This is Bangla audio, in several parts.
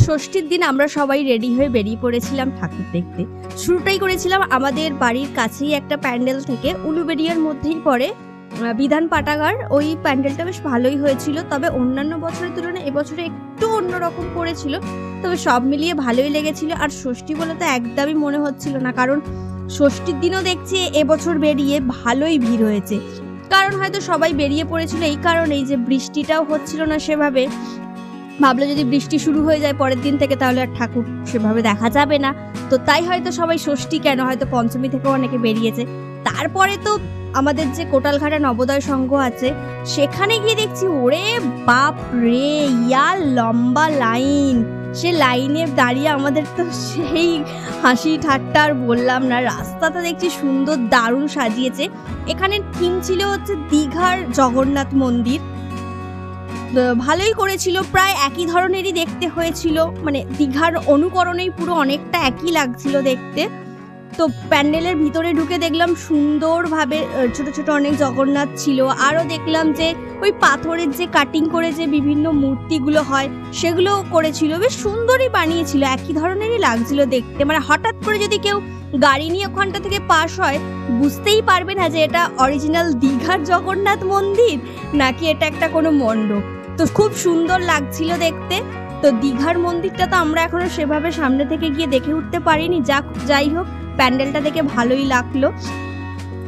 ষষ্ঠীর দিন আমরা সবাই রেডি হয়ে বেরিয়ে পড়েছিলাম ঠাকুর দেখতে। শুরুটাই করেছিলাম আমাদের বাড়ির কাছেই একটা প্যান্ডেল থেকে, উলুবেড়িয়ার মধ্যেই পড়ে বিধান পাঠাগার। ওই প্যান্ডেলটা বেশ ভালোই হয়েছিল, তবে অন্যান্য বছরের তুলনায় এবছরে একটু অন্যরকম করেছিল, তবে সব মিলিয়ে ভালোই লেগেছিল। আর ষষ্ঠী বলে তো একদমই মনে হচ্ছিল না, কারণ ষষ্ঠীর দিনও দেখছি এবছর বেরিয়ে ভালোই ভিড় হয়েছে। কারণ হয়তো সবাই বেরিয়ে পড়েছিল এই কারণেই যে বৃষ্টিটাও হচ্ছিল না সেভাবে। ভাবলো যদি বৃষ্টি শুরু হয়ে যায় পরের দিন থেকে তাহলে আর ঠাকুর সেভাবে দেখা যাবে না, তো তাই হয়তো সবাই ষষ্ঠী কেন হয়তো পঞ্চমী থেকেও অনেকে বেরিয়েছে। তারপরে তো আমাদের যে কোটালঘাটা নবোদয় সংঘ আছে সেখানে গিয়ে দেখছি ওরে বাপ রে, ইয়া লম্বা লাইন। সে লাইনে দাঁড়িয়ে আমাদের তো সেই হাসি ঠাট্টা আর বললাম না। রাস্তাটা দেখছি সুন্দর দারুণ সাজিয়েছে। এখানে থিম ছিল হচ্ছে দীঘার জগন্নাথ মন্দির, ভালোই করেছিল, প্রায় একই ধরনেরই দেখতে হয়েছিল, মানে দীঘার অনুকরণেই পুরো অনেকটা একই লাগছিল দেখতে। তো প্যান্ডেলের ভিতরে ঢুকে দেখলাম সুন্দরভাবে ছোট ছোট অনেক জগন্নাথ ছিল। আরও দেখলাম যে ওই পাথরের যে কাটিং করে যে বিভিন্ন মূর্তিগুলো হয় সেগুলো করেছিল, বেশ সুন্দরই বানিয়েছিল, একই ধরনেরই লাগছিল দেখতে। মানে হঠাৎ করে যদি কেউ গাড়ি নিয়ে ওখানটা থেকে পাস হয় বুঝতেই পারবে না যে এটা অরিজিনাল দীঘার জগন্নাথ মন্দির নাকি এটা একটা কোনো মণ্ডপ। তো খুব সুন্দর লাগছিল দেখতে। তো দীঘার মন্দিরটা তো আমরা এখনো সেভাবে সামনে থেকে গিয়ে দেখে উঠতে পারিনি, যাই হোক প্যান্ডেলটা দেখে ভালোই লাগলো।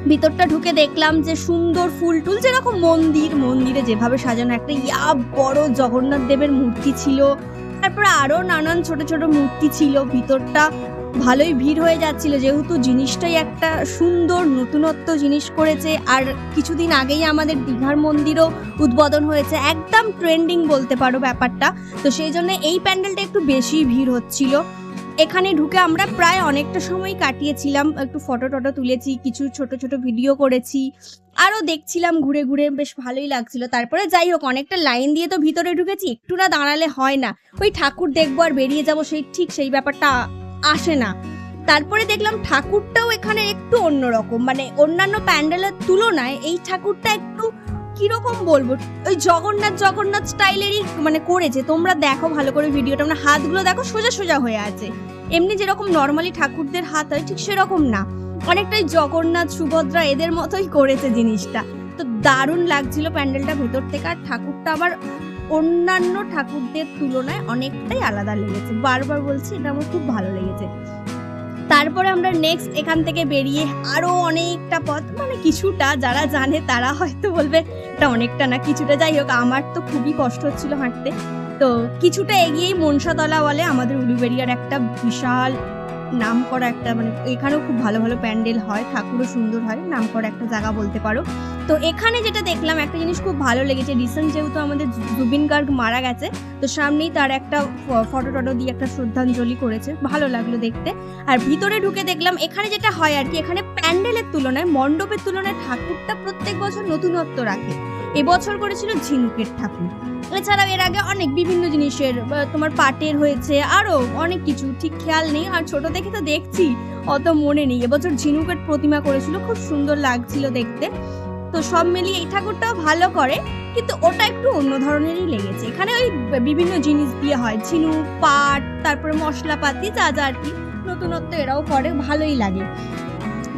ভিতরটা ঢুকে দেখলাম যে সুন্দর ফুল টুল, যেরকম মন্দিরে যেভাবে সাজানো, একটা ইয়া বড় জগন্নাথ দেবের মূর্তি ছিল, তারপরে আরো নানান ছোট ছোট মূর্তি ছিল। ভিতরটা ভালোই ভিড় হয়ে যাচ্ছিল, যেহেতু জিনিসটাই একটা সুন্দর নতুনত্ব জিনিস করেছে। আর কিছুদিন আগেই আমাদের দীঘার মন্দিরও উদ্বোধন হয়েছে, একদম ট্রেন্ডিং বলতে পারো ব্যাপারটা। তো সেই জন্য এই প্যান্ডেলটা একটু বেশি ভিড় হচ্ছিল। এখানে ঢুকে আমরা প্রায় অনেকটা সময় কাটিয়েছিলাম, একটু ফটো টটো তুলেছি, কিছু ছোট ছোট ভিডিও করেছি, আরও দেখছিলাম ঘুরে ঘুরে, বেশ ভালোই লাগছিল। তারপরে যাই হোক অনেকটা লাইন দিয়ে তো ভিতরে ঢুকেছি, একটু না দাঁড়ালে হয় না, ওই ঠাকুর দেখবো আর বেরিয়ে যাবো সেই ব্যাপারটা আসে না। তারপরে দেখলাম ঠাকুরটাও এখানে একটু অন্যরকম, মানে অন্যান্য প্যান্ডেলের তুলনায় এই ঠাকুরটা একটু কিরকম বলবো, ওই জগন্নাথ স্টাইলেরই মানে করেছে। তোমরা দেখো ভালো করে ভিডিওটা, মানে হাতগুলো দেখো সোজা সোজা হয়ে আছে, এমনি যেরকম নর্মালি ঠাকুরদের হাত হয় ঠিক সেরকম না, অনেকটাই জগন্নাথ সুভদ্রা এদের মতোই করেছে জিনিসটা। তো দারুণ লাগছিল প্যান্ডেলটা ভেতর থেকে। আর ঠাকুরটা আবার অন্যান্য ঠাকুরদের তুলনায় অনেকটাই আলাদা লেগেছে, বারবার বলছি এটা আমার খুব ভালো লেগেছে। তারপরে আমরা নেক্সট এখান থেকে বেরিয়ে আরো অনেকটা পথ, মানে কিছুটা যারা জানে তারা হয়তো বলবে এটা অনেকটা না, কিছুটা, যাই হোক আমার তো খুবই কষ্ট হচ্ছিল হাঁটতে। তো কিছুটা এগিয়েই মনসাতলা বলে আমাদের উলুবেড়িয়ার একটা বিশাল নাম করা একটা, মানে এখানেও খুব ভালো ভালো প্যান্ডেল হয়, ঠাকুরও সুন্দর হয়, নাম করা একটা জায়গা বলতে পারো। তো এখানে যেটা দেখলাম একটা জিনিস খুব ভালো লেগেছে, রিসেন্ট যেহেতু আমাদের জুবিন গার্গ মারা গেছে, তো সামনেই তার একটা ফটো টটো দিয়ে একটা শ্রদ্ধাঞ্জলি করেছে, ভালো লাগলো দেখতে। আর ভিতরে ঢুকে দেখলাম এখানে যেটা হয় আর কি, এখানে প্যান্ডেলের তুলনায় মণ্ডপের তুলনায় ঠাকুরটা প্রত্যেক বছর নতুনত্ব রাখে। এবছর করেছিল ঝিনুকের ঠাকুর, এছাড়াও এর আগে অনেক বিভিন্ন জিনিসের, তোমার পাটের হয়েছে, আরো অনেক কিছু, ঠিক খেয়াল নেই, আর ছোট দেখে তো দেখছি অত মনে নেই। এবছর ঝিনুকের প্রতিমা করেছিল, খুব সুন্দর লাগছিল দেখতে। তো সব মিলিয়ে এই ঠাকুরটাও ভালো করে, কিন্তু ওটা একটু অন্য ধরনেরই লেগেছে। এখানে ওই বিভিন্ন জিনিস দিয়ে হয়, ঝিনুক, পাট, তারপরে মশলাপাতি, যা যা আর কি নতুনত্ব এরাও করে, ভালোই লাগে।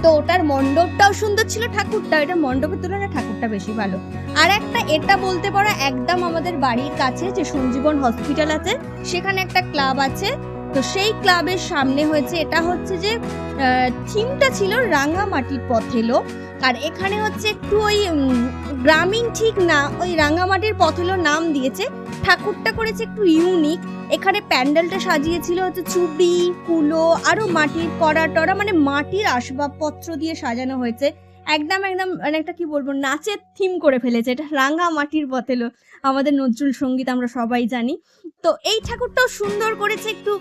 তো ওটার মণ্ডপটাও সুন্দর ছিল, ঠাকুরটা এটা মণ্ডপের তুলনায় ঠাকুরটা বেশি ভালো। আর একটা এটা বলতে পারো একদম আমাদের বাড়ির কাছে যে সঞ্জীবন হসপিটাল আছে সেখানে একটা ক্লাব আছে, তো সেই ক্লাবের সামনে হয়েছে, এটা হচ্ছে যে থিমটা ছিল রাঙামাটির পথেলো। আর এখানে হচ্ছে একটু ওই গ্রামীণ ঠিক না, ওই রাঙামাটির পথেলো নাম দিয়েছে, ঠাকুরটা করেছে একটু ইউনিক। এখানে প্যান্ডেলটা সাজিয়েছিল হচ্ছে চুবড়ি, কুলো, আরো মাটির কড়া টড়া, মানে মাটির আসবাবপত্র দিয়ে সাজানো হয়েছে, একদম মানে একটা কি বলবো নাচের থিম করে ফেলেছে। এটা রাঙামাটির পথেলো, আমাদের নজরুল সঙ্গীত আমরা সবাই জানি। তো এই ঠাকুরটাও সুন্দর করেছে, একটু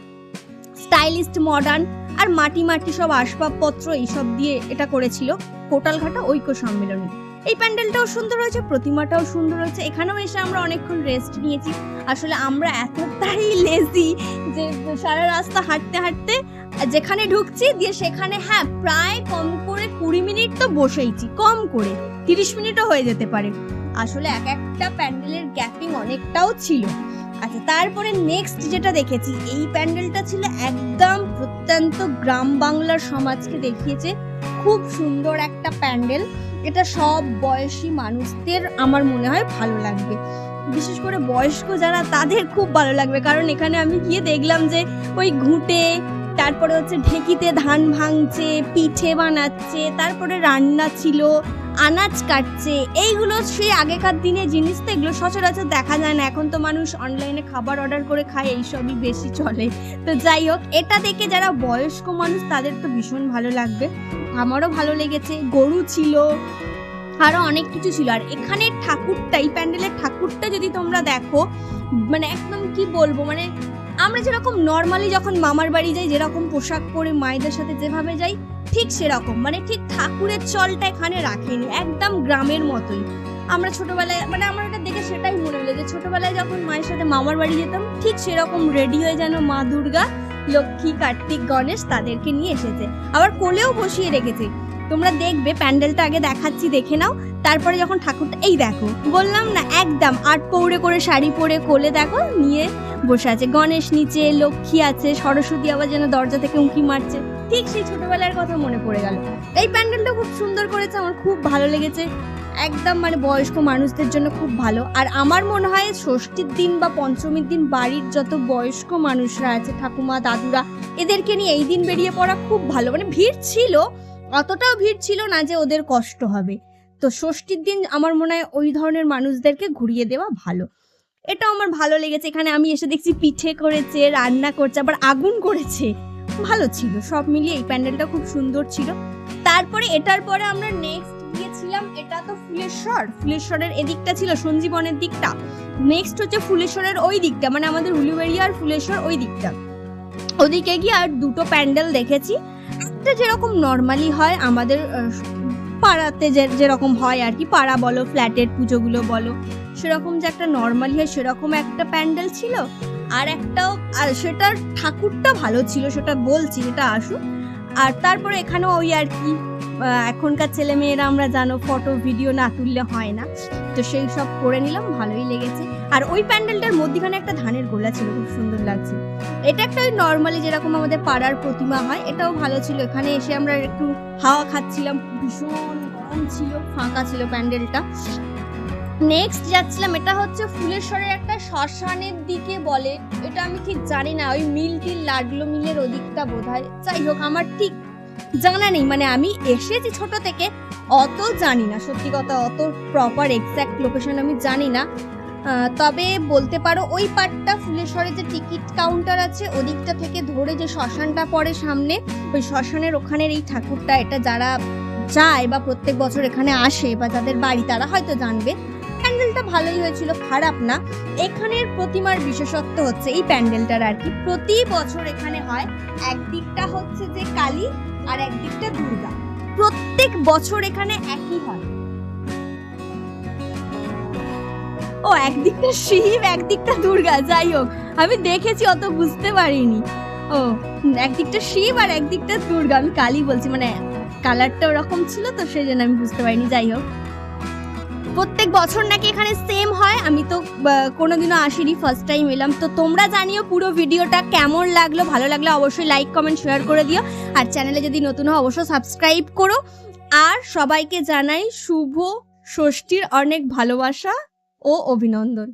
স্টাইলিস্ট মডার্ন, আর মাটি সব আসবাবপত্র এইসব দিয়ে এটা করেছিল কোটালঘাটা ঐক্য সম্মেলনী। এই প্যান্ডেলটাও সুন্দর হয়েছে, প্রতিমাটাও সুন্দর হয়েছে। এখানেও এসে আমরা অনেকক্ষণ রেস্ট নিয়েছি, আসলে আমরা এতটাই লেজি যে সারা রাস্তা হাঁটতে হাঁটতে যেখানে ঢুকছি দিয়ে সেখানে প্রায় কম করে 20 মিনিট তো বসেইছি, কম করে 30 মিনিটও হয়ে যেতে পারে। আসলে এক একটা প্যান্ডেলের গ্যাপিং অনেকটাও ছিল, আচ্ছা, তারপরে নেক্সট যেটা দেখেছি, এই প্যান্ডেলটা ছিল একদম প্রত্যন্ত গ্রাম বাংলার সমাজকে দেখিয়েছে। খুব সুন্দর একটা প্যান্ডেল, এটা সব বয়সী মানুষদের আমার মনে হয় ভালো লাগবে, বিশেষ করে বয়স্ক যারা তাদের খুব ভালো লাগবে। কারণ এখানে আমি গিয়ে দেখলাম যে ওই ঘুঁটে, তারপরে হচ্ছে ঢেকিতে ধান ভাঙছে, পিঠে বানাচ্ছে, তারপরে রান্না ছিল, আনাজ কাটছে। এইগুলো সেই আগেকার দিনের জিনিস, তো এগুলো সচরাচর দেখা যায় না। এখন তো মানুষ অনলাইনে খাবার অর্ডার করে খায়, এইসবই বেশি চলে। তো যাই হোক, এটা দেখে যারা বয়স্ক মানুষ তাদের তো ভীষণ ভালো লাগবে, আমারও ভালো লেগেছে। গরু ছিল, আরো অনেক কিছু ছিল। আর এখানে ঠাকুরটা, এই প্যান্ডেলের ঠাকুরটা যদি তোমরা দেখো, মানে একদম কি বলবো, মানে আমরা যেরকম নর্মালি যখন মামার বাড়ি যাই যেরকম পোশাক পরে মায়েদের সাথে যেভাবে যাই, ঠিক সেরকম, মানে ঠিক ঠাকুরের চলটা এখানে রাখেনি, একদম গ্রামের মতোই। আমরা ছোটবেলায়, মানে আমার এটা দেখে সেটাই মনে হলো যে ছোটবেলায় যখন মায়ের সাথে মামার বাড়ি যেতাম, ঠিক সেরকম রেডি হয়ে যেন মা দুর্গা, লক্ষ্মী, কার্তিক, গণেশ তাদেরকে নিয়ে এসেছে, আবার কোলেও বসিয়ে রেখেছে। তোমরা দেখবে, প্যান্ডেলটা আগে দেখাচ্ছি, দেখে নাও। তারপরে যখন ঠাকুরটা, এই দেখো, বললাম না একদম 8 পৌড়ে করে শাড়ি পরে কোলে দেখো নিয়ে বসে আছে, গণেশ নিচে, লক্ষ্মী আছে, সরস্বতী আবার যেন দরজা থেকে উঁকি মারছে। ঠিক সেই ছোটবেলার কথা মনে পড়ে গেল। এই প্যান্ডেলটা খুব সুন্দর করেছে, আমার খুব ভালো লেগেছে, একদম মানে বয়স্ক মানুষদের জন্য খুব ভালো। আর আমার মনে হয় ষষ্ঠীর দিন বা পঞ্চমীর দিন বাড়ির যত বয়স্ক মানুষরা আছে, ঠাকুমা, দাদুরা, এদেরকে নিয়ে এই দিন বেরিয়ে পড়া খুব ভালো। মানে ভিড় ছিল, অতটাও ভিড় ছিল না যে ওদের কষ্ট হবে। তো ষষ্ঠীর দিন আমার মনে হয় ওই ধরনের মানুষদেরকে ঘুরিয়ে দেওয়া ভালো। এটাও আমার ভালো লেগেছে। এখানে আমি এসে দেখছি পিঠে করেছে, রান্না করছে, আবার আগুন করেছে, ভালো ছিল। সব মিলিয়ে এই প্যান্ডেলটা খুব সুন্দর ছিল। তারপরে এটার পরে আমরা নেক্সট গিয়েছিলাম, এটা তো ফুলেশ্বরের এদিকটা ছিল, সঞ্জীবনের দিকটা। নেক্সট হচ্ছে ফুলেশ্বরের ওই দিকটা, মানে আমাদের উলুবেড়িয়া আর ফুলেশ্বর ওই দিকটা। ওদিকে গিয়ে আর দুটো প্যান্ডেল দেখেছি। একটা যেরকম নর্মালি হয় আমাদের পাড়াতে যেরকম হয় আর কি, পাড়া বলো, ফ্ল্যাটের পুজোগুলো বলো, সেরকম যে একটা নর্মালি হয় সেরকম একটা প্যান্ডেল ছিল। আর একটাও, আর সেটার ঠাকুরটা ভালো ছিল, সেটা বলছি, এটা আসুক। আর তারপরে এখানেও ওই আর কি, এখনকার ছেলে মেয়েরা আমরা জানো ফটো ভিডিও না তুললে হয় না, তো সেই সব করে নিলাম, ভালোই লেগেছে। আর ওই প্যান্ডেলটার মধ্যখানে একটা ধানের গোলা ছিল, খুব সুন্দর লাগছে। এটা একটা ওই নর্মালি যেরকম আমাদের পাড়ার প্রতিমা হয়, এটাও ভালো ছিল। এখানে এসে আমরা একটু হাওয়া খাচ্ছিলাম, ভীষণ গরম ছিল, ফাঁকা ছিল প্যান্ডেলটা। নেক্সট যাচ্ছিলাম, এটা হচ্ছে ফুলেশ্বরের একটা শ্মশানের দিকে বলে, এটা আমি ঠিক জানি না, ওই মিল লাডলো মিলের ওদিকটা বোধহয়। যাই হোক, আমার ঠিক জানা নেই, মানে আমি এসেছি ছোট থেকে, অত জানি না, সত্যি কথা, অত প্রপার এক্স্যাক্ট লোকেশন আমি জানি না। তবে বলতে পারো ওই পার্টটা, ফুলেশ্বরে যে টিকিট কাউন্টার আছে ওদিকটা থেকে ধরে যে শ্মশানটা পড়ে সামনে, ওই শ্মশানের ওখানের এই ঠাকুরটা, এটা যারা যায় বা প্রত্যেক বছর এখানে আসে বা যাদের বাড়ি তারা হয়তো জানবে। প্যান্ডেলটা ভালোই হয়েছিল, খারাপ না। এখানের প্রতিমার বিশেষত্ব হচ্ছে এই প্যান্ডেলটার আর কি, প্রতি বছর এখানে হয়, একদিকটা হচ্ছে যে কালী আর একদিকটা দুর্গা, প্রত্যেক বছর এখানে একই হয়। ও, একদিকটা শিব একদিকটা দুর্গা, যাই হোক আমি দেখেছি, অত বুঝতে পারিনি। ও, একদিকটা শিব আর একদিকটা দুর্গা, আমি কালী বলছি, মানে কালারটা ওরকম ছিল তো সেই জন্য আমি বুঝতে পারিনি। যাই হোক, প্রত্যেক বছর নাকি এখানে সেম হয়, আমি তো কোনোদিনও আসিনি, ফার্স্ট টাইম এলাম। তো তোমরা জানিও পুরো ভিডিওটা কেমন লাগলো, ভালো লাগলে অবশ্যই লাইক কমেন্ট শেয়ার করে দিও, আর চ্যানেলে যদি নতুন হও অবশ্যই সাবস্ক্রাইব করো। আর সবাইকে জানাই শুভ ষষ্ঠীর অনেক ভালোবাসা ও অভিনন্দন।